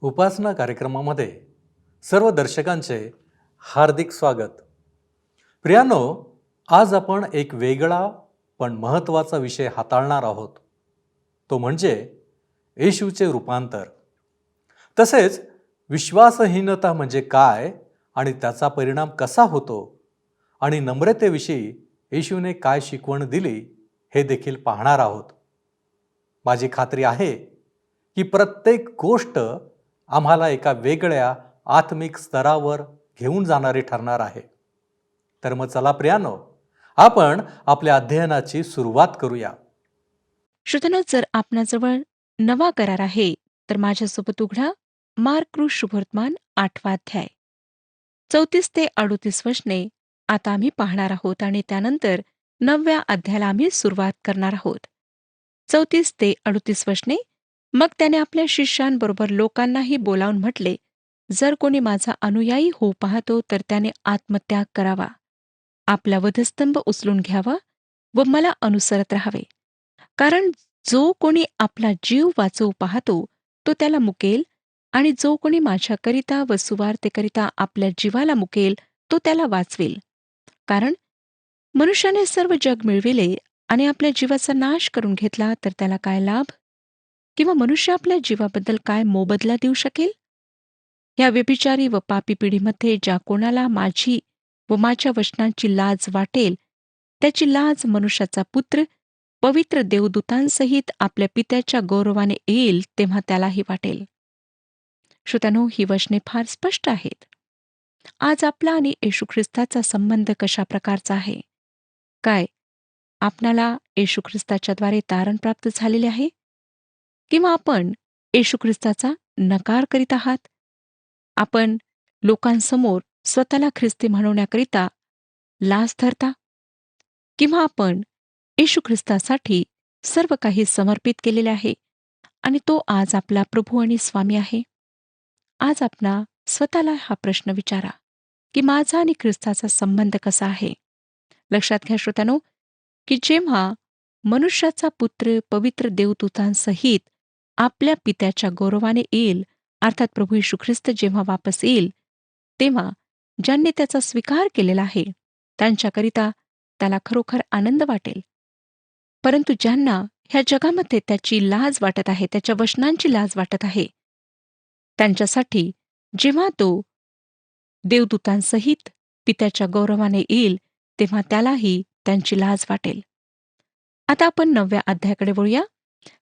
उपासना कार्यक्रमामध्ये सर्व दर्शकांचे हार्दिक स्वागत. प्रियानो, आज आपण एक वेगळा पण महत्त्वाचा विषय हाताळणार आहोत. तो म्हणजे येशूचे रूपांतर. तसेच विश्वासहीनता म्हणजे काय आणि त्याचा परिणाम कसा होतो आणि नम्रतेविषयी येशूने काय शिकवण दिली हे देखील पाहणार आहोत. माझी खात्री आहे की प्रत्येक गोष्ट आम्हाला एका वेगळ्या आत्मिक स्तरावर घेऊन जाणारी ठरणार आहे. तर मग चला प्रियानो, आपण आपल्या अध्ययनाची सुरुवात करूया. श्रोत्यांनो, जर आपणाजवळ नवा करार आहे तर माझ्यासोबत उघडा मार्क शुभवर्तमान 8वा अध्याय 34 ते 38 वचने आता आम्ही पाहणार आहोत आणि त्यानंतर 9व्या अध्यायाला आम्ही सुरुवात करणार आहोत. 34 ते 38 वचने. मग त्याने आपल्या शिष्यांबरोबर लोकांनाही बोलावून म्हटले, जर कोणी माझा अनुयायी होऊ पाहतो तर त्याने आत्मत्याग करावा, आपला वधस्तंभ उचलून घ्यावा व मला अनुसरत राहावे. कारण जो कोणी आपला जीव वाचवू पाहतो तो त्याला मुकेल, आणि जो कोणी माझ्याकरिता व सुवार्तेकरिता आपल्या जीवाला मुकेल तो त्याला वाचवेल. कारण मनुष्याने सर्व जग मिळविले आणि आपल्या जीवाचा नाश करून घेतला तर त्याला काय लाभ? किंवा मनुष्य आपल्या जीवाबद्दल काय मोबदला देऊ शकेल? ह्या व्यभिचारी व पापी पिढीमध्ये ज्या कोणाला माझी व माझ्या वचनांची लाज वाटेल, त्याची लाज मनुष्याचा पुत्र पवित्र देवदूतांसहित आपल्या पित्याच्या गौरवाने येईल तेव्हा त्यालाही वाटेल. श्रोत्यानो, ही वचने फार स्पष्ट आहेत. आज आपला आणि येशू ख्रिस्ताचा संबंध कशा प्रकारचा आहे? काय आपणाला येशू ख्रिस्ताच्याद्वारे तारण प्राप्त झालेले आहे? किंवा आपण येशू ख्रिस्ताचा नकार करीत आहात? आपण लोकांसमोर स्वतःला ख्रिस्ती म्हणवण्याकरिता लाज धरता? किंवा आपण येशू ख्रिस्तासाठी सर्व काही समर्पित केलेले आहे आणि तो आज आपला प्रभू आणि स्वामी आहे? आज आपणा स्वतःला हा प्रश्न विचारा की माझा आणि ख्रिस्ताचा संबंध कसा आहे? लक्षात घ्या श्रोत्यानो, की जेव्हा मनुष्याचा पुत्र पवित्र देवदूतांसहित आपल्या पित्याच्या गौरवाने येईल, अर्थात प्रभू येशू ख्रिस्त जेव्हा वापस येईल, तेव्हा ज्यांनी त्याचा स्वीकार केलेला आहे त्यांच्याकरिता त्याला खरोखर आनंद वाटेल. परंतु ज्यांना ह्या जगामध्ये त्याची लाज वाटत आहे, त्याच्या वचनांची लाज वाटत आहे, त्यांच्यासाठी जेव्हा तो देवदूतांसहित पित्याच्या गौरवाने येईल तेव्हा त्यालाही त्यांची लाज वाटेल. आता आपण 9व्या अध्यायाकडे वळूया.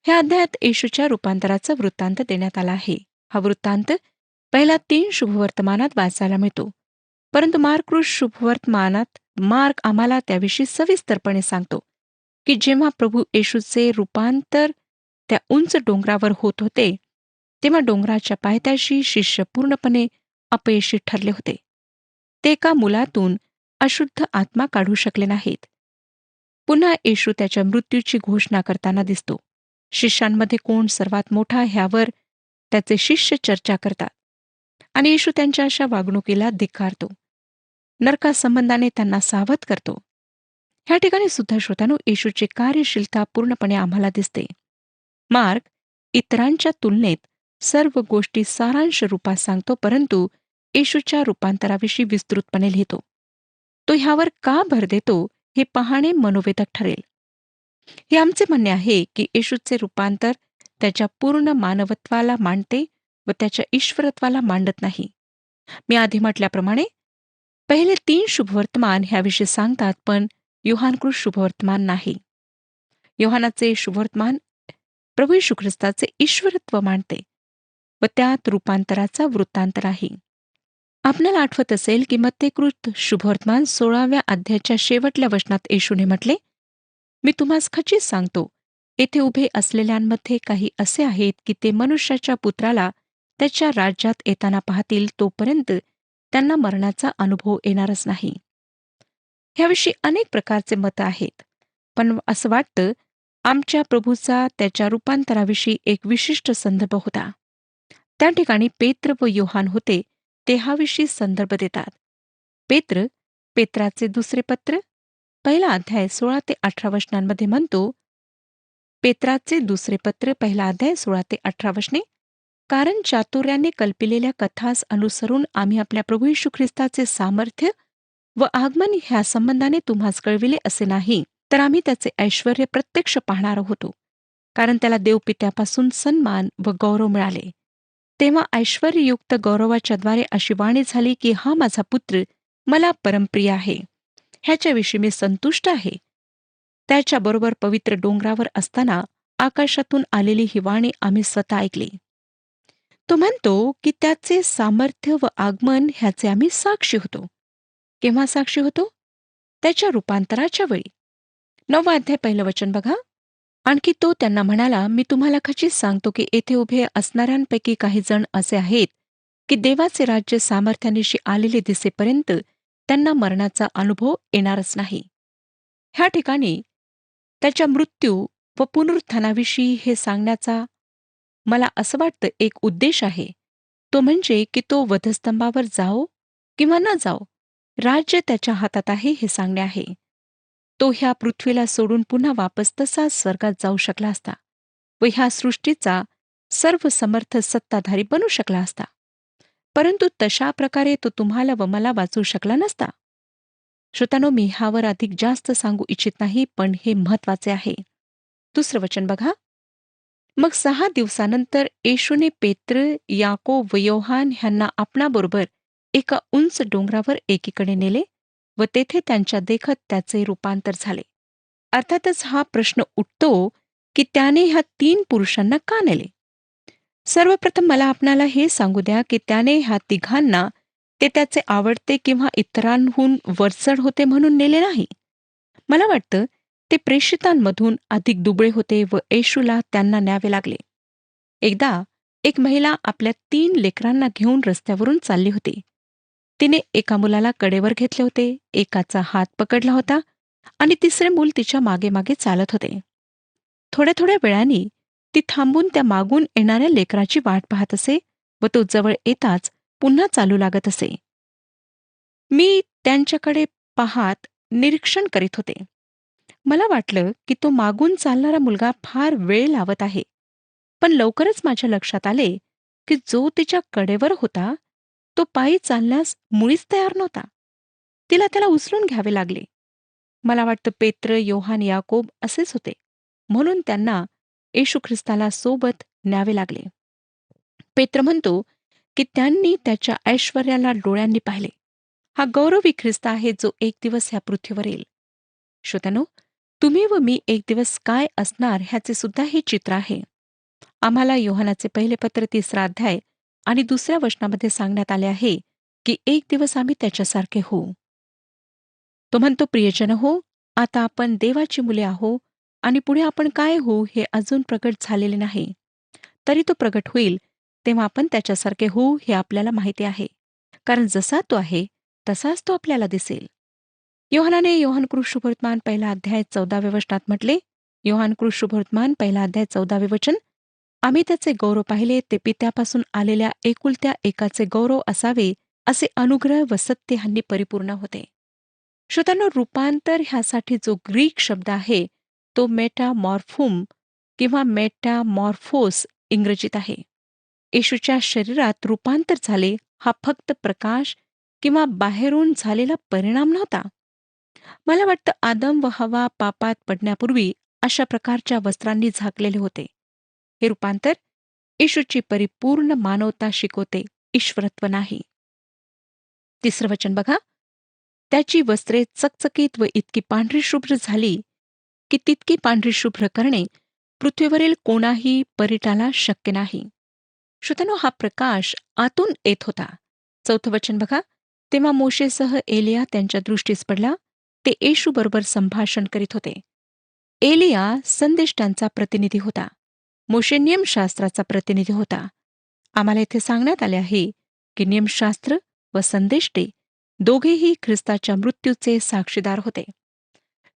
ह्या अध्यायात येशूच्या रूपांतराचा वृत्तांत देण्यात आला आहे. हा वृत्तांत पहिल्या 3 शुभवर्तमानात वाचायला मिळतो, परंतु मार्क आम्हाला त्याविषयी सविस्तरपणे सांगतो की जेव्हा प्रभू येशूचे रूपांतर त्या उंच डोंगरावर होत होते तेव्हा डोंगराच्या पायथ्याशी शिष्य पूर्णपणे अपयशी ठरले होते. ते एका मुलातून अशुद्ध आत्मा काढू शकले नाहीत. पुन्हा येशू त्याच्या मृत्यूची घोषणा करताना दिसतो. शिष्यांमध्ये कोण सर्वात मोठा ह्यावर त्याचे शिष्य चर्चा करतात आणि येशू त्यांच्या अशा वागणुकीला धिक्कारतो. नरकासंबंधाने त्यांना सावध करतो. ह्या ठिकाणी सुद्धा श्रोत्यानो, येशूची कार्यशीलता पूर्णपणे आम्हाला दिसते. मार्क इतरांच्या तुलनेत सर्व गोष्टी सारांश रूपात सांगतो, परंतु येशूच्या रूपांतराविषयी विस्तृतपणे लिहितो. तो ह्यावर का भर देतो हे पाहणे मनोवेधक ठरेल. हे आमचे म्हणणे आहे की येशूचे रूपांतर त्याच्या पूर्ण मानवत्वाला मांडते व त्याच्या ईश्वरत्वाला मांडत नाही. मी आधी म्हटल्याप्रमाणे पहिले 3 शुभवर्तमान ह्याविषयी सांगतात, पण योहानकृत शुभवर्तमान नाही. योहानाचे शुभवर्तमान प्रभू येशू ख्रिस्ताचे ईश्वरत्व मांडते व त्यात रूपांतराचा वृत्तांत आहे. आपल्याला आठवत असेल की मत्तेकृत शुभवर्तमान 16व्या अध्यायाच्या शेवटल्या वचनात येशूने म्हटले, मी तुम्हास खचित सांगतो, येथे उभे असलेल्यांमध्ये काही असे आहेत की ते मनुष्याच्या पुत्राला त्याच्या राज्यात येताना पाहतील तोपर्यंत त्यांना मरणाचा अनुभव येणारच नाही. ह्याविषयी अनेक प्रकारचे मत आहेत, पण असं वाटतं आमच्या प्रभूचा त्याच्या रूपांतराविषयी एक विशिष्ट संदर्भ होता. त्या ठिकाणी पेत्र व योहान होते ते हा विषयी संदर्भ देतात. पेत्राचे दुसरे पत्र पहिला अध्याय 16 ते 18 वचनांमध्ये म्हणतो, पेत्राचे दुसरे पत्र पहिला अध्याय 16 ते 18 वचने, कारण चातुर्याने कल्पिलेल्या कथास अनुसरून आम्ही आपल्या प्रभू येशू ख्रिस्ताचे सामर्थ्य व आगमन ह्या संबंधाने तुम्हास कळविले असे नाही, तर आम्ही त्याचे ऐश्वर प्रत्यक्ष पाहणार होतो. कारण त्याला देवपित्यापासून सन्मान व गौरव मिळाले. तेव्हा ऐश्वर्ययुक्त गौरवाच्या द्वारे अशी वाणी झाली की हा माझा पुत्र मला परमप्रिय आहे, ह्याच्याविषयी मी संतुष्ट आहे. त्याच्याबरोबर पवित्र डोंगरावर असताना आकाशातून आलेली ही वाणी आम्ही स्वतः ऐकली. तो म्हणतो की त्याचे सामर्थ्य व आगमन ह्याचे आम्ही साक्षी होतो. केव्हा साक्षी होतो? त्याच्या रूपांतराच्या वेळी. 9 अध्याय 1 वचन बघा. आणखी तो त्यांना म्हणाला, मी तुम्हाला खचित सांगतो की येथे उभे असणाऱ्यांपैकी काही जण असे आहेत की देवाचे राज्य सामर्थ्यानिशी आलेले दिसेपर्यंत त्यांना मरणाचा अनुभव येणारच नाही. ह्या ठिकाणी त्याच्या मृत्यू व पुनरुत्थानाविषयी हे सांगण्याचा मला असं वाटतं एक उद्देश आहे. तो म्हणजे की तो वधस्तंभावर जाओ किंवा न जाओ, राज्य त्याच्या हातात आहे हे सांगणे आहे. तो ह्या पृथ्वीला सोडून पुन्हा वापस तसाच स्वर्गात जाऊ शकला असता व ह्या सृष्टीचा सर्वसमर्थ सत्ताधारी बनू शकला असता. परंतु तशा प्रकारे तो तुम्हाला व मला वाचवू शकला नसता. श्रोतांनो, मी ह्यावर अधिक जास्त सांगू इच्छित नाही, पण हे महत्वाचे आहे. 2 वचन बघा. मग 6 दिवसानंतर येशूने पेत्र, याकोब व योहान ह्यांना आपणाबरोबर एका उंच डोंगरावर एकीकडे नेले व तेथे त्यांच्या देखत त्याचे रूपांतर झाले. अर्थातच हा प्रश्न उठतो की त्याने ह्या 3 पुरुषांना का नेले? सर्वप्रथम मला आपणाला हे सांगू द्या की त्याने ह्या तिघांना ते त्याचे आवडते किंवा इतरांहून वरचढ होते म्हणून नेले नाही. मला वाटतं ते प्रेषितांमधून अधिक दुबळे होते व येशूला त्यांना न्यावे लागले. एकदा एक महिला आपल्या 3 लेकरांना घेऊन रस्त्यावरून चालली होती. तिने एका मुलाला कडेवर घेतले होते, एकाचा हात पकडला होता आणि तिसरे मूल तिच्या मागे मागे चालत होते. थोड्या थोड्या वेळाने ती थांबून त्या मागून येणाऱ्या लेकराची वाट पाहत असे व तो जवळ येताच पुन्हा चालू लागत असे. मी त्यांच्याकडे पाहात निरीक्षण करीत होते. मला वाटलं की तो मागून चालणारा मुलगा फार वेळ लावत आहे. पण लवकरच माझ्या लक्षात आले की जो तिच्या कडेवर होता तो पायी चालण्यास मुळीच तयार नव्हता. तिला त्याला उचलून घ्यावे लागले. मला वाटतं पेत्र, योहान, याकोब असेच होते. म्हणून त्यांना येशू ख्रिस्ताला सोबत न्यावे लागले. पेत्र म्हणतो की त्यांनी त्याच्या ऐश्वर्याला डोळ्यांनी पाहिले. हा गौरवी ख्रिस्त आहे जो एक दिवस ह्या पृथ्वीवर येईल. श्रोत्यानो, तुम्ही व मी एक दिवस काय असणार ह्याचे सुद्धा हे चित्र आहे. आम्हाला योहानाचे पहिले पत्र 3 अध्याय आणि 2 वचनामध्ये सांगण्यात आले आहे की एक दिवस आम्ही त्याच्यासारखे होऊ. तो म्हणतो, प्रियजन हो, आता आपण देवाची मुले आहो आणि पुढे आपण काय होऊ हे अजून प्रगट झालेले नाही. तरी तो प्रगट होईल तेव्हा आपण त्याच्यासारखे होऊ हे आपल्याला माहिती आहे. कारण जसा तो आहे तसाच तो आपल्याला दिसेल. योहानाने योहानकृत शुभवर्तमान 1 अध्याय 14 वचनात म्हटले, योहानकृत शुभवर्तमान 1 अध्याय 14 वचन, आम्ही त्याचे गौरव पाहिले, ते पित्यापासून आलेल्या एकुलत्या एकाचे गौरव असावे असे अनुग्रह व सत्य ह्यांनी परिपूर्ण होते. श्रोत्यांनो, रूपांतर ह्यासाठी जो ग्रीक शब्द आहे तो मेटामॉर्फुम किंवा मेटामॉर्फोस इंग्रजीत आहे. येशूच्या शरीरात रूपांतर झाले हा फक्त प्रकाश किंवा बाहेरून झालेला परिणाम नव्हता. मला वाटतं आदम व हवा पापात पडण्यापूर्वी अशा प्रकारच्या वस्त्रांनी झाकलेले होते. हे रूपांतर येशूची परिपूर्ण मानवता शिकवते, ईश्वरत्व नाही. 3 वचन बघा. त्याची वस्त्रे चकचकीत व इतकी पांढरी शुभ्र झाली की तितकी पांढरी शुभ्र करणे पृथ्वीवरील कोणाही परिटाला शक्य नाही. श्रोत्यानो, हा प्रकाश आतून येत होता. 4 वचन बघा. तेव्हा मोशेसह एलिया त्यांच्या दृष्टीस पडला. ते येशू बरोबर संभाषण करीत होते. एलिया संदेष्टांचा प्रतिनिधी होता. मोशे नियमशास्त्राचा प्रतिनिधी होता. आम्हाला इथे सांगण्यात आले आहे की नियमशास्त्र व संदेष्टे दोघेही ख्रिस्ताच्या मृत्यूचे साक्षीदार होते.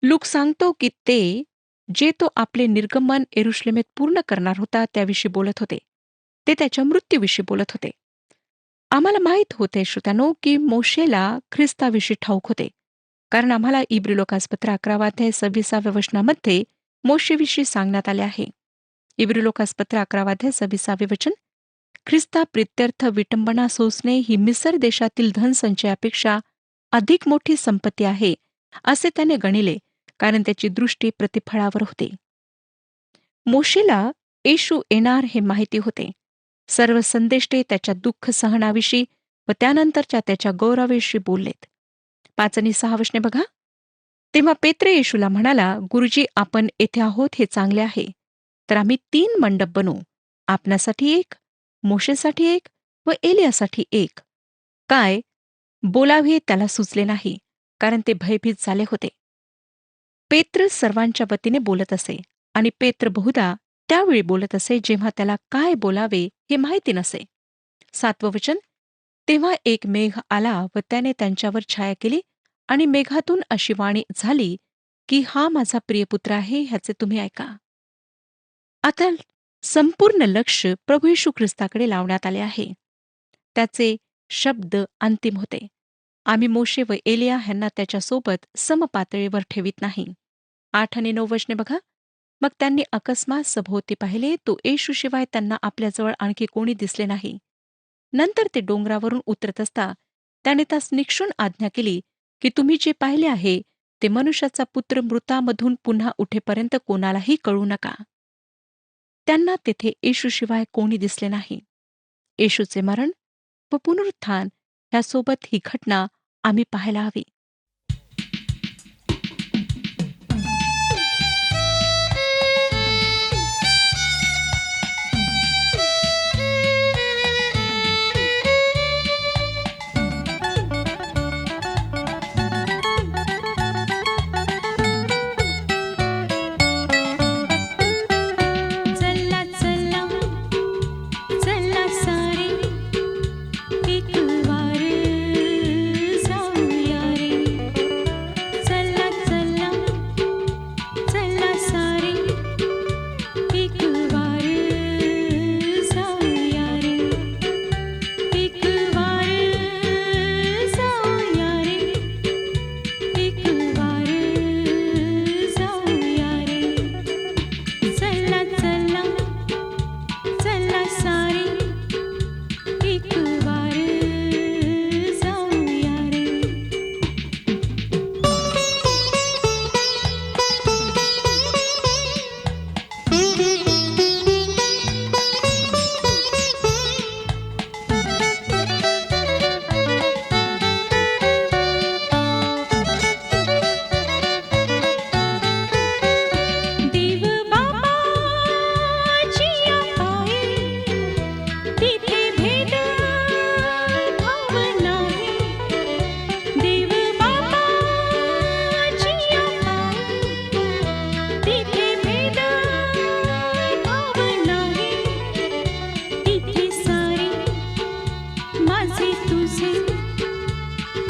लूक सांगतो की ते जे तो आपले निर्गमन यरुशलेमेत पूर्ण करणार होता त्याविषयी बोलत होते. ते त्याच्या मृत्यूविषयी बोलत होते. आम्हाला माहीत होते श्रोत्यानो की मोशेला ख्रिस्ताविषयी ठाऊक होते. कारण आम्हाला इब्री लोकासपत्र 11 अध्याय 26 वचनामध्ये मोशेविषयी सांगण्यात आले आहे. इब्री लोकासपत्र 11 अध्याय 26 वचन, ख्रिस्ता प्रित्यर्थ विटंबना सोसणे ही मिसर देशातील धनसंचयापेक्षा अधिक मोठी संपत्ती आहे असे त्याने गणिले, कारण त्याची दृष्टी प्रतिफळावर होते. मोशेला येशू येणार हे माहिती होते. सर्व संदेष्टे त्याच्या दुःख सहनाविषयी व त्यानंतरच्या त्याच्या गौरवाविषयी बोललेत. 5 आणि 6 वचने बघा. तेव्हा पेत्रे येशूला म्हणाला, गुरुजी, आपण येथे आहोत हे चांगले आहे. तर आम्ही 3 मंडप बनवू, आपणासाठी एक, मोशेसाठी एक व एलियासाठी एक. काय बोलावे त्याला सुचले नाही, कारण ते भयभीत झाले होते. पेत्र सर्वांच्या वतीने बोलत असे आणि पेत्र बहुधा त्यावेळी बोलत असे जेव्हा त्याला काय बोलावे हे माहिती नसे. 7 वचन. तेव्हा एक मेघ आला व त्याने त्यांच्यावर छाया केली आणि मेघातून अशी वाणी झाली की हा माझा प्रियपुत्र आहे, ह्याचे तुम्ही ऐका. आता संपूर्ण लक्ष प्रभू येशू ख्रिस्ताकडे लावण्यात आले आहे. त्याचे शब्द अंतिम होते. आम्ही मोशे व एलिया ह्यांना त्याच्यासोबत समपातळीवर ठेवित नाही. 8 आणि 9 वचने बघा. मग त्यांनी अकस्मात सभोवती पाहिले, तो येशूशिवाय त्यांना आपल्याजवळ आणखी कोणी दिसले नाही. नंतर ते डोंगरावरून उतरत असता त्याने त्यास निक्षून आज्ञा केली की तुम्ही जे पाहिले आहे ते मनुष्याचा पुत्र मृतामधून पुन्हा उठेपर्यंत कोणालाही कळू नका. त्यांना तेथे येशूशिवाय कोणी दिसले नाही. येशूचे मरण व पुनरुत्थान ह्यासोबत ही घटना आम्ही पाहायला हवी. चला चला चला सारे एक वार जाऊया रे. चला चला चला सारे एक वार जाऊया रे. एक वार जाऊया रे. एक वार जाऊया रे. चला चला चला सारे एक वार जाऊया रे. देव बाबाची पाये तिथे भेद भाव नाही. देव बाबाची पाये तिथे भेद भाव नाही. तिथे सारे माझे तुझे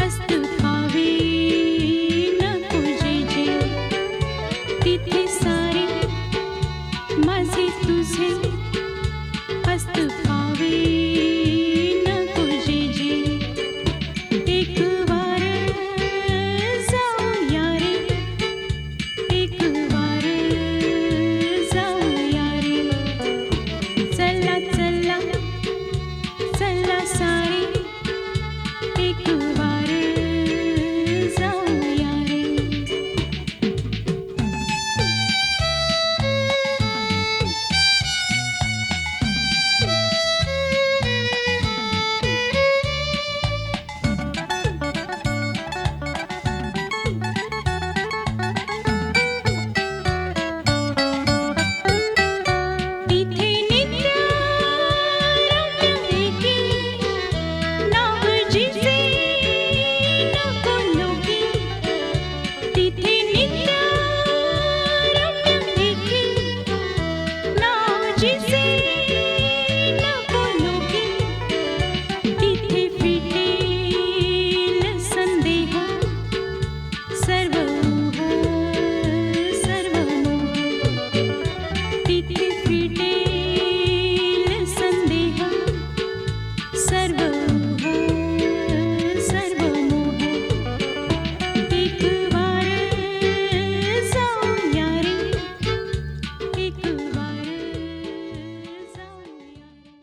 हस्त खावे नको जे जे. तिथे सारे माझे तुझे हस्त खावे नको जे जे. एक वार जाऊया रे. एक वार जाऊया रे. चला चला चला सारे एक वार जाऊया रे. तिथे नित्य रम्य एके नाव जिचे नको लोकी. तिथे नित्य रम्य एके नाव जिचे नको लोकी. तिथे फिटेल संदेह सर्व मोह सर्व मोह. तिथे फिटेल संदेह सर्व मोह सर्व मोह. एक वार जाऊया रे. एक वार जाऊया रे.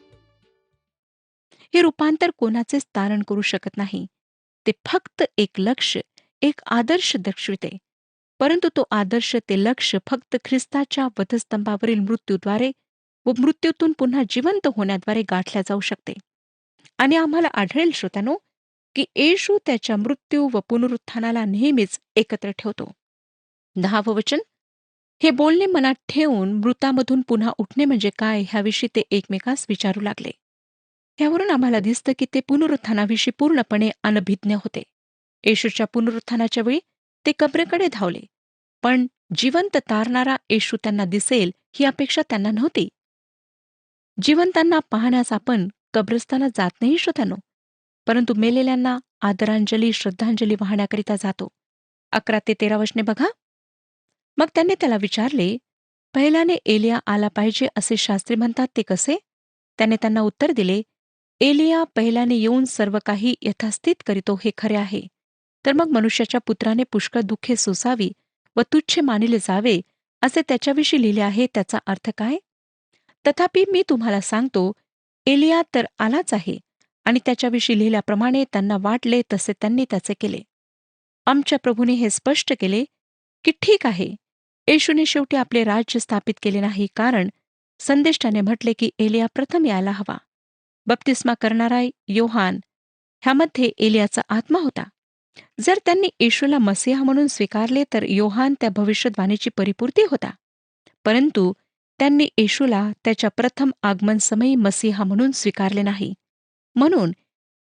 हे रूपांतर कोणाचेच तारण करू शकत नाही. ते फक्त एक लक्ष्य, एक आदर्श दर्शविते. परंतु तो आदर्श, ते लक्ष्य फक्त ख्रिस्ताच्या वधस्तंभावरील मृत्यूद्वारे व मृत्यूतून पुन्हा जिवंत होण्याद्वारे गाठल्या जाऊ शकते. आणि आम्हाला आढळेल श्रोत्यानो, की येशू त्याच्या मृत्यू व पुनरुत्थानाला नेहमीच एकत्र ठेवतो. 10वं वचन, हे बोलणे मनात ठेवून मृतामधून पुन्हा उठणे म्हणजे काय, ह्याविषयी ते एकमेकास विचारू लागले. यावरून आम्हाला दिसतं की ते पुनरुत्थानाविषयी पूर्णपणे अनभिज्ञ होते. येशूच्या पुनरुत्थानाच्या वेळी ते कबरेकडे धावले, पण जिवंत तारणारा येशू त्यांना दिसेल ही अपेक्षा त्यांना नव्हती. जिवंतांना पाहण्यास आपण कब्रस्थानात जात नाही श्रोत्यानो, परंतु मेलेल्यांना आदरांजली, श्रद्धांजली वाहण्याकरिता जातो. 11 ते 13 वचने बघा. मग त्यांनी त्याला विचारले, पहिल्याने एलिया आला पाहिजे असे शास्त्री म्हणतात, ते कसे? त्याने त्यांना उत्तर दिले, एलिया पहिल्याने येऊन सर्व काही यथास्थित करीतो हे खरे आहे. तर मग मनुष्याच्या पुत्राने पुष्कळ दुःखे सोसावी व तुच्छ मानिले जावे असे त्याच्याविषयी लिहिले आहे, त्याचा अर्थ काय? तथापि मी तुम्हाला सांगतो, एलिया तर आलाच आहे आणि त्याच्याविषयी लिहिल्याप्रमाणे त्यांना वाटले तसे त्यांनी त्याचे केले. आमच्या प्रभूने हे स्पष्ट केले की ठीक आहे, येशूने शेवटी आपले राज्य स्थापित केले नाही, कारण संदेष्टाने म्हटले की एलिया प्रथम यायला हवा. बप्तिस्मा करणारा योहान ह्यामध्ये एलियाचा आत्मा होता. जर त्यांनी येशूला मसीहा म्हणून स्वीकारले तर योहान त्या भविष्यवाणीची परिपूर्ती होता. परंतु त्यांनी येशूला त्याच्या प्रथम आगमन समयी मसीहा म्हणून स्वीकारले नाही. म्हणून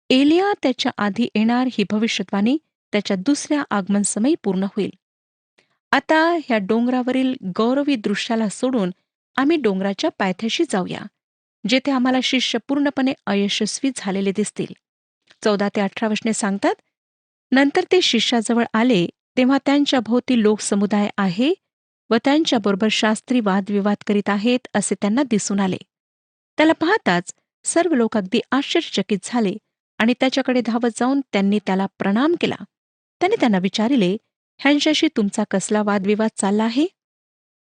एलिया त्याच्या आधी येणार ही भविष्यवाणी त्याच्या दुसऱ्या आगमन समयी पूर्ण होईल. आता ह्या डोंगरावरील गौरवी दृश्याला सोडून आम्ही डोंगराच्या पायथ्याशी जाऊया, जेथे आम्हाला शिष्य पूर्णपणे अयशस्वी झालेले दिसतील. 14 ते 18 वचने सांगतात, नंतर ते शिष्याजवळ आले, तेव्हा त्यांच्या भोवती लोकसमुदाय आहे व त्यांच्याबरोबर शास्त्री वादविवाद करीत आहेत असे त्यांना दिसून आले. त्याला पाहताच सर्व लोक अगदी आश्चर्यचकित झाले आणि त्याच्याकडे धावत जाऊन त्यांनी त्याला प्रणाम केला. त्याने त्यांना विचारिले, ह्यांच्याशी तुमचा कसला वादविवाद चालला आहे?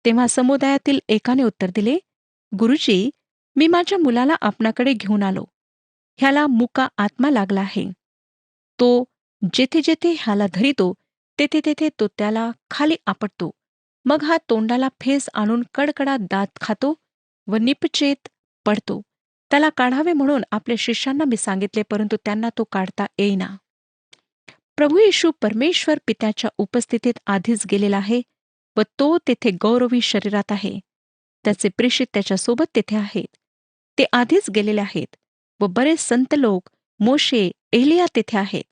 तेव्हा समुदायातील एकाने उत्तर दिले, गुरुजी, मी माझ्या मुलाला आपणाकडे घेऊन आलो. ह्याला मुका आत्मा लागला आहे. तो जेथे जेथे ह्याला धरितो तेथे तेथे तो त्याला खाली आपटतो. मग हा तोंडाला फेस आणून कडकडात दात खातो व निपचेत पडतो. त्याला काढावे म्हणून आपल्या शिष्यांना मी सांगितले, परंतु त्यांना तो काढता येईना. प्रभू येशू परमेश्वर पित्याच्या उपस्थितीत आधीच गेलेला आहे व तो तेथे गौरवी शरीरात आहे. त्याचे प्रेषित त्याच्यासोबत तेथे आहेत. ते आधीच गेलेले आहेत व बरेच संत लोक, मोशे, एलिया तेथे आहेत.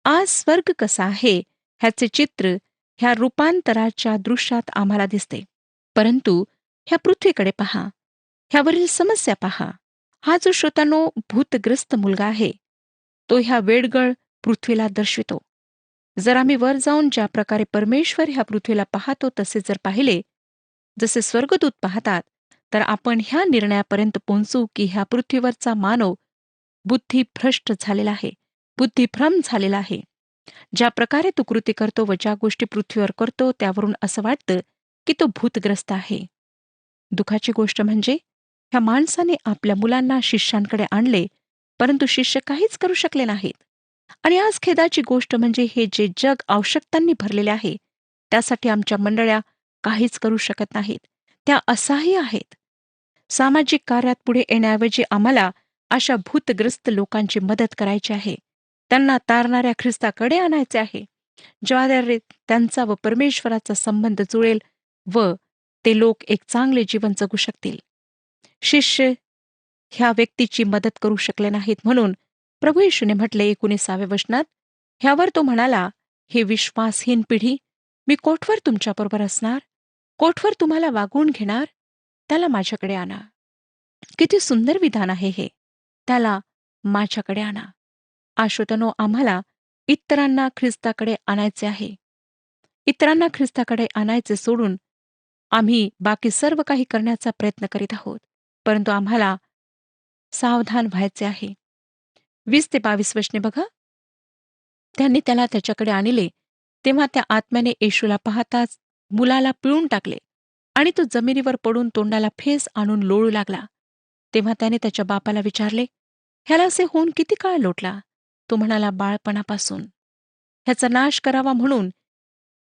आज स्वर्ग कसा आहे ह्याचे चित्र ह्या रूपांतराच्या दृश्यात आम्हाला दिसते. परंतु ह्या पृथ्वीकडे पहा, ह्यावरील समस्या पहा. हा जो श्रोतांनो भूतग्रस्त मुलगा आहे, तो ह्या वेडगळ पृथ्वीला दर्शवितो. जर आम्ही वर जाऊन ज्या प्रकारे परमेश्वर ह्या पृथ्वीला पाहतो तसे जर पाहिले, जसे स्वर्गदूत पाहतात, तर आपण ह्या निर्णयापर्यंत पोहोचू की ह्या पृथ्वीवरचा मानव बुद्धिभ्रष्ट झालेला आहे, बुद्धिभ्रम झालेला आहे. ज्या प्रकारे तो कृती करतो व ज्या गोष्टी पृथ्वीवर करतो त्यावरून असं वाटतं की तो भूतग्रस्त आहे. दुःखाची गोष्ट म्हणजे ह्या माणसाने आपल्या मुलांना शिष्यांकडे आणले, परंतु शिष्य काहीच करू शकले नाहीत. आणि आज खेदाची गोष्ट म्हणजे हे जे जग आवश्यकतांनी भरलेले आहे, त्यासाठी आमच्या मंडळ्या काहीच करू शकत नाहीत. त्या असहाय्य आहेत. सामाजिक कार्यात पुढे येण्याऐवजी आम्हाला अशा भूतग्रस्त लोकांची मदत करायची आहे. त्यांना तारणाऱ्या ख्रिस्ताकडे आणायचे आहे, ज्याद्वारे त्यांचा व परमेश्वराचा संबंध जुळेल व ते लोक एक चांगले जीवन जगू शकतील. शिष्य ह्या व्यक्तीची मदत करू शकले नाहीत, म्हणून प्रभू येशूने म्हटले 19व्या वचनात, ह्यावर तो म्हणाला, हे विश्वासहीन पिढी, मी कोठवर तुमच्याबरोबर असणार, कोठवर तुम्हाला वागवून घेणार, त्याला माझ्याकडे आणा. किती सुंदर विधान आहे हे, त्याला माझ्याकडे आणा. आश्रोतनो, आम्हाला इतरांना ख्रिस्ताकडे आणायचे आहे. इतरांना ख्रिस्ताकडे आणायचे सोडून आम्ही बाकी सर्व काही करण्याचा प्रयत्न करीत आहोत, परंतु आम्हाला सावधान व्हायचे आहे. 20 ते 22 वचने बघा. त्यांनी त्याला त्याच्याकडे आणले, तेव्हा त्या आत्म्याने येशूला पाहताच मुलाला पिळून टाकले आणि तो जमिनीवर पडून तोंडाला फेस आणून लोळू लागला. तेव्हा त्याने त्याच्या बापाला विचारले, ह्याला असे होऊन किती काळ लोटला. तो म्हणाला, बाळपणापासून. ह्याचा नाश करावा म्हणून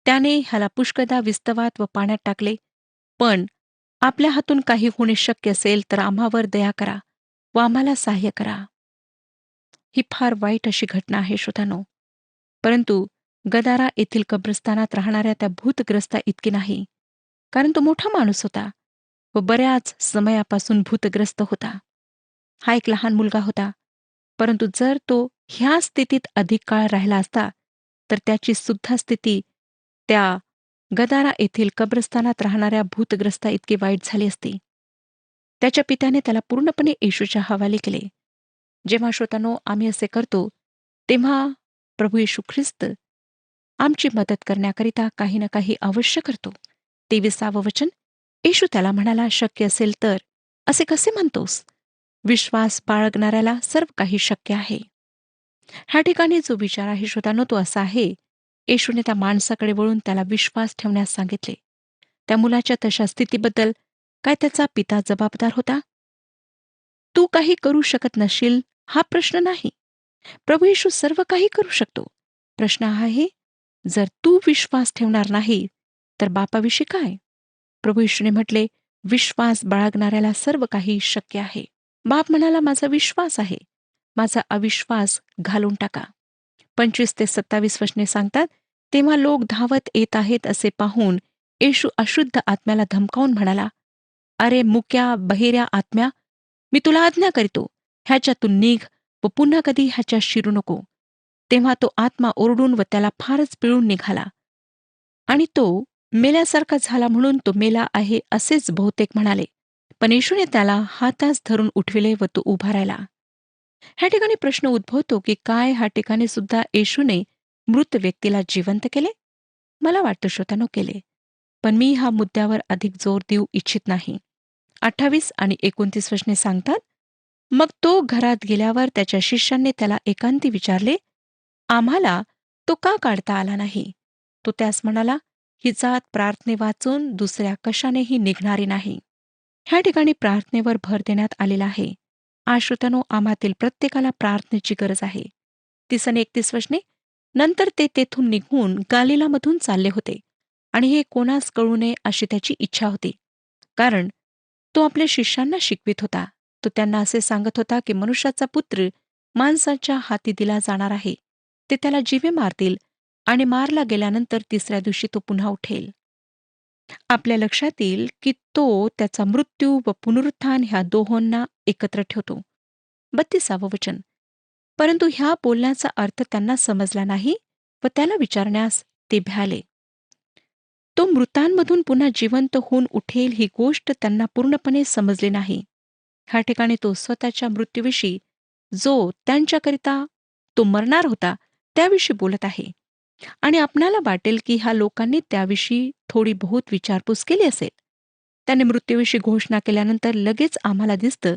त्याने ह्याला पुष्कळदा विस्तवात व पाण्यात टाकले. पण आपल्या हातून काही होणे शक्य असेल तर आम्हावर दया करा व आम्हाला सहाय्य करा. ही फार वाईट अशी घटना आहे श्रोतांनो. परंतु गदारा येथील कब्रस्तानात राहणाऱ्या त्या भूतग्रस्ता इतकी नाही. कारण तो मोठा माणूस होता व बऱ्याच समयापासून भूतग्रस्त होता. हा एक लहान मुलगा होता. परंतु जर तो ह्या स्थितीत अधिक काळ राहिला असता तर त्याची सुद्धा स्थिती त्या गदारा येथील कब्रस्तानात राहणाऱ्या भूतग्रस्ता इतकी वाईट झाली असती. त्याच्या पित्याने त्याला पूर्णपणे येशूच्या हवाली केले. जेव्हा श्रोतांनो आम्ही असे करतो तेव्हा प्रभू येशू ख्रिस्त आमची मदत करण्याकरिता काही ना काही अवश्य करतो. 23 वचन, येशू त्याला म्हणाला, शक्य असेल तर. असे कसे म्हणतोस? विश्वास बाळगणाऱ्याला सर्व काही शक्य आहे. ह्या ठिकाणी जो विचार आहे श्रोतांनो तो असा आहे, येशूने त्या माणसाकडे वळून त्याला विश्वास ठेवण्यास सांगितले. त्या मुलाच्या तशा स्थितीबद्दल काय त्याचा पिता जबाबदार होता? तू काही करू शकत नशील हा प्रश्न नाही. प्रभू येशू सर्व काही करू शकतो. प्रश्न हा आहे, जर तू विश्वास ठेवणार नाही तर बापाविषयी काय? प्रभू येशूने म्हटले, विश्वास बाळगणाऱ्याला सर्व काही शक्य आहे. बाप म्हणाला, माझा विश्वास आहे, माझा अविश्वास घालून टाका. 25 ते 27 वचने सांगतात, तेव्हा लोक धावत येत आहेत असे पाहून येशू अशुद्ध आत्म्याला धमकावून म्हणाला, अरे मुक्या बहिऱ्या आत्म्या, मी तुला आज्ञा करीतो, ह्याच्यातून निघ व पुन्हा कधी ह्याच्या शिरू नको. तेव्हा तो आत्मा ओरडून व त्याला फारच पिळून निघाला आणि तो मेल्यासारखा झाला म्हणून तो मेला आहे असेच बहुतेक म्हणाले. पण येशूने त्याला हातास धरून उठविले व तो उभा राहिला. ह्या ठिकाणी प्रश्न उद्भवतो की काय ह्या ठिकाणी सुद्धा येशूने मृत व्यक्तीला जिवंत केले? मला वाटतं श्रोतांनो केले. पण मी ह्या मुद्द्यावर अधिक जोर देऊ इच्छित नाही. 28 आणि 29 वचने सांगतात, मग तो घरात गेल्यावर त्याच्या शिष्यांनी त्याला एकांती विचारले, आम्हाला तो का काढता आला नाही? तो त्यास म्हणाला, ही जात प्रार्थने वाचून दुसऱ्या कशानेही निघणारी नाही. ह्या ठिकाणी प्रार्थनेवर भर देण्यात आलेला आहे. आज श्रोत्यानो, आम्हातील प्रत्येकाला प्रार्थनेची गरज आहे. 30 आणि 31 वचने, नंतर ते तेथून निघून गालिलामधून चालले होते आणि हे कोणास कळू नये अशी त्याची इच्छा होती. कारण तो आपल्या शिष्यांना शिकवित होता. तो त्यांना असे सांगत होता की मनुष्याचा पुत्र माणसाच्या हाती दिला जाणार आहे. ते त्याला जीवे मारतील आणि मारला गेल्यानंतर तिसऱ्या दिवशी तो पुन्हा उठेल. आपल्या लक्षात येईल की तो त्याचा मृत्यू व पुनरुत्थान ह्या दोहोंना एकत्र ठेवतो. 32 वचन, परंतु ह्या बोलण्याचा अर्थ त्यांना समजला नाही व त्याला विचारण्यास ते भ्याले. तो मृतांमधून पुन्हा जिवंत होऊन उठेल ही गोष्ट त्यांना पूर्णपणे समजली नाही. ह्या ठिकाणी तो स्वतःच्या मृत्यूविषयी जो त्यांच्याकरिता तो मरणार होता त्याविषयी बोलत आहे. आणि आपणाला वाटेल की ह्या लोकांनी त्याविषयी थोडी बहुत विचारपूस केली असेल. त्याने मृत्यूविषयी घोषणा केल्यानंतर लगेच आम्हाला दिसतं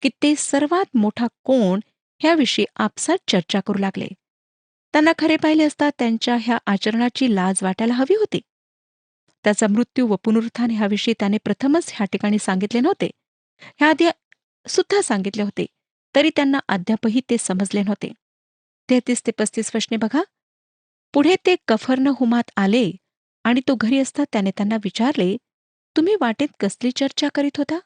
की ते सर्वात मोठा कोण ह्याविषयी आपसात चर्चा करू लागले. त्यांना खरे पाहिले असता त्यांच्या ह्या आचरणाची लाज वाटायला हवी होती. त्याचा मृत्यू व पुनरुत्थान ह्याविषयी त्याने प्रथमच ह्या ठिकाणी सांगितले नव्हते. ह्याआधी सुद्धा सांगितले होते, तरी त्यांना अद्यापही ते समजले नव्हते. 33 ते 35 वचने बघा. पुढे ते कफर्नहुमात आले आणि तो घरी असता त्याने त्यांना विचारले, तुम्ही वाटेत कसली चर्चा करीत होता?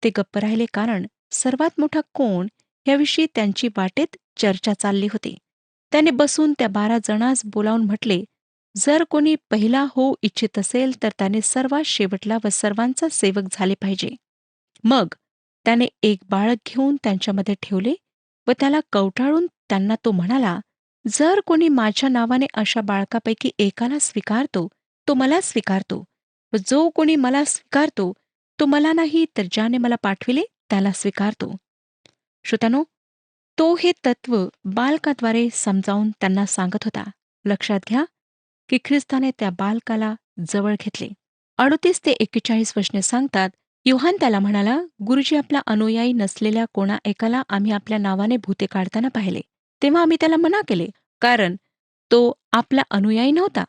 ते गप्प राहिले, कारण सर्वात मोठा कोण याविषयी त्यांची वाटेत चर्चा चालली होती. त्याने बसून त्या 12 जणांस बोलावून म्हटले, जर कोणी पहिला होऊ इच्छित असेल तर त्याने सर्वात शेवटला व सर्वांचा सेवक झाले पाहिजे. मग त्याने एक बाळक घेऊन त्यांच्यामध्ये ठेवले व त्याला कवटाळून त्यांना तो म्हणाला, जर कोणी माझ्या नावाने अशा बाळकापैकी एकाला स्वीकारतो तो मला स्वीकारतो, व जो कोणी मला स्वीकारतो तो मला नाही तर ज्याने मला पाठविले त्याला स्वीकारतो. श्रोत्यानो, तो हे तत्व बालकाद्वारे समजावून त्यांना सांगत होता. लक्षात घ्या की ख्रिस्ताने त्या बालकाला जवळ घेतले. 38 ते 41 वचने सांगतात, योहान त्याला म्हणाला, गुरुजी, आपला अनुयायी नसलेल्या कोणा एकाला आम्ही आपल्या नावाने भूते काढताना पाहिले, तेव्हा आम्ही त्याला मना केले, कारण तो आपला अनुयायी नव्हता.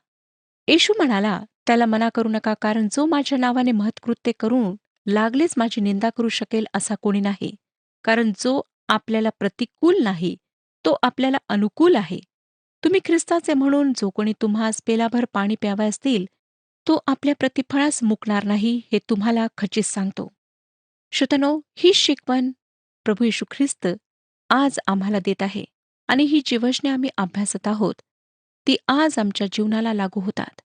येशू म्हणाला, त्याला मना करू नका, कारण जो माझ्या नावाने महत्कृत्य करून लागलीच माझी निंदा करू शकेल असा कोणी नाही. कारण जो आपल्याला प्रतिकूल नाही, तो आपल्याला अनुकूल आहे. तुम्ही ख्रिस्ताचे म्हणून जो कोणी तुम्हास पेलाभर पाणी प्यावयास देईल, तो आपल्या प्रतिफळास मुकणार नाही, हे तुम्हाला खचित सांगतो. श्रोत्यानो, ही शिकवण प्रभू येशू ख्रिस्त आज आम्हाला देत आहे आणि ही जी वचने आम्ही अभ्यासत आहोत, ती आज आमच्या जीवनाला लागू होतात.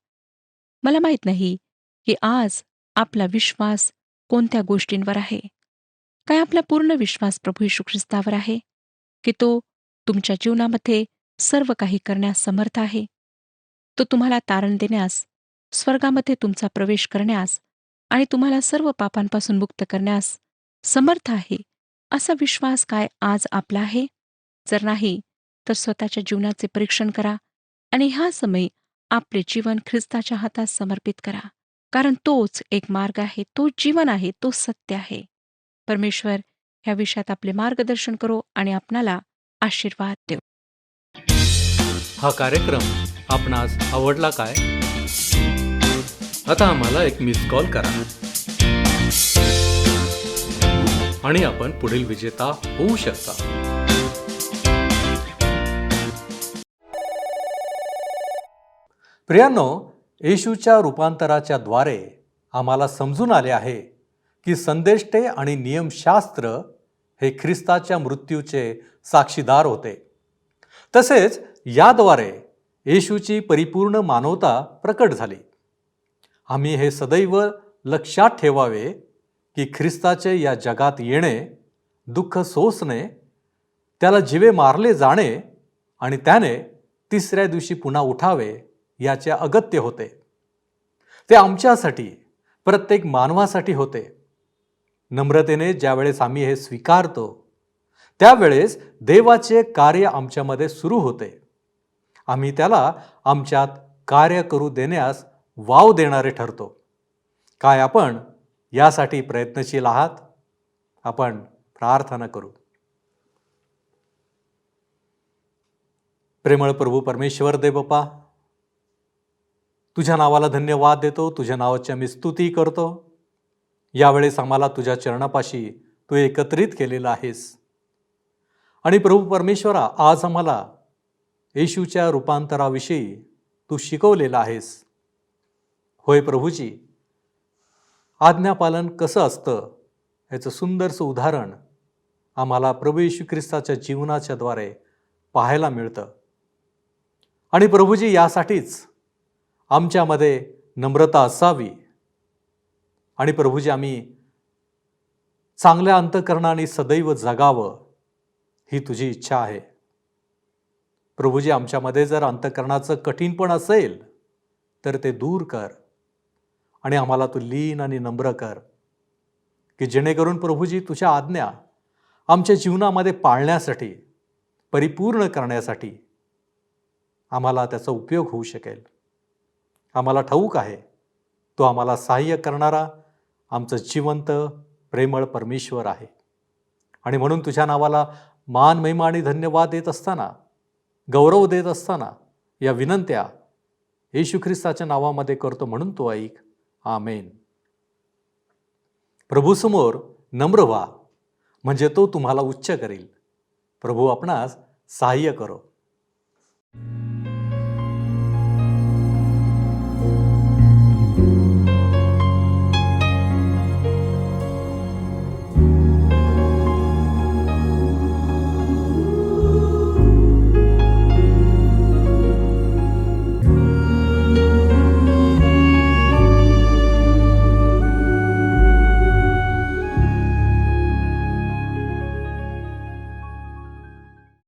मला माहीत नाही की आज आपला विश्वास कोणत्या गोष्टींवर आहे. काय आपला पूर्ण विश्वास प्रभू येशू ख्रिस्तावर आहे की तो तुमच्या जीवनामध्ये सर्व काही करण्यास समर्थ आहे? तो तुम्हाला तारण देण्यास, स्वर्गामध्ये तुमचा प्रवेश करण्यास आणि तुम्हाला सर्व पापांपासून मुक्त करण्यास समर्थ आहे, असा विश्वास काय आज आपला आहे? जर नाही, तर स्वतःच्या जीवनाचे परीक्षण करा आणि ह्या समयी आपले जीवन ख्रिस्ताच्या हातात समर्पित करा. कारण तोच एक मार्ग आहे, तो जीवन आहे, तो सत्य आहे. परमेश्वर ह्या विषयात आपले मार्गदर्शन करो आणि आपणाला आशीर्वाद देव. हा कार्यक्रम आपणास आवडला काय? आता आम्हाला एक मिस कॉल करा आणि आपण पुढील विजेता होऊ शकता. प्रियांनो, येशूच्या रूपांतराच्या द्वारे आम्हाला समजून आले आहे की संदेष्टे आणि नियमशास्त्र हे ख्रिस्ताच्या मृत्यूचे साक्षीदार होते. तसेच याद्वारे येशूची परिपूर्ण मानवता प्रकट झाली. आम्ही हे सदैव लक्षात ठेवावे की ख्रिस्ताचे या जगात येणे, दुःख सोसणे, त्याला जीवे मारले जाणे आणि त्याने तिसऱ्या दिवशी पुन्हा उठावे याचे अगत्य होते. ते आमच्यासाठी, प्रत्येक मानवासाठी होते. नम्रतेने ज्यावेळेस आम्ही हे स्वीकारतो, त्यावेळेस देवाचे कार्य आमच्यामध्ये सुरू होते. आम्ही त्याला आमच्यात कार्य करू देण्यास वाव देणारे ठरतो. काय आपण यासाठी प्रयत्नशील आहात? आपण प्रार्थना करू. प्रेमळ प्रभू परमेश्वर देवबापा, तुझ्या नावाला धन्यवाद देतो. तुझ्या नावाची आम्ही स्तुती करतो. यावेळेस आम्हाला तुझ्या चरणापाशी तू एकत्रित केलेला आहेस. आणि प्रभू परमेश्वरा, आज आम्हाला येशूच्या रूपांतराविषयी तू शिकवलेला आहेस. होय प्रभूजी, आज्ञापालन कसं असतं याचं सुंदरसं उदाहरण आम्हाला प्रभू येशू ख्रिस्ताच्या जीवनाच्या द्वारे पाहायला मिळतं. आणि प्रभूजी, यासाठीच आमच्यामध्ये नम्रता असावी. आणि प्रभूजी, आम्ही चांगल्या अंतःकरणाने सदैव जगावं ही तुझी इच्छा आहे. प्रभूजी, आमच्यामध्ये जर अंतःकरणाचं कठीणपण असेल तर ते दूर कर आणि आम्हाला तू लीन आणि नम्र कर, की जेणेकरून प्रभूजी तुझ्या आज्ञा आमच्या जीवनामध्ये पाळण्यासाठी, परिपूर्ण करण्यासाठी आम्हाला त्याचा उपयोग होऊ शकेल. आम्हाला ठाऊक आहे तो आम्हाला सहाय्य करणारा आमचं जिवंत प्रेमळ परमेश्वर आहे. आणि म्हणून तुझ्या नावाला मान, महिमा आणि धन्यवाद देत असताना, गौरव देत असताना या विनंत्या येशू ख्रिस्ताच्या नावामध्ये करतो, म्हणून तो ऐक. आमेन. प्रभूसमोर नम्र व्हा, म्हणजे तो तुम्हाला उच्च करेल. प्रभू आपणास सहाय्य करो.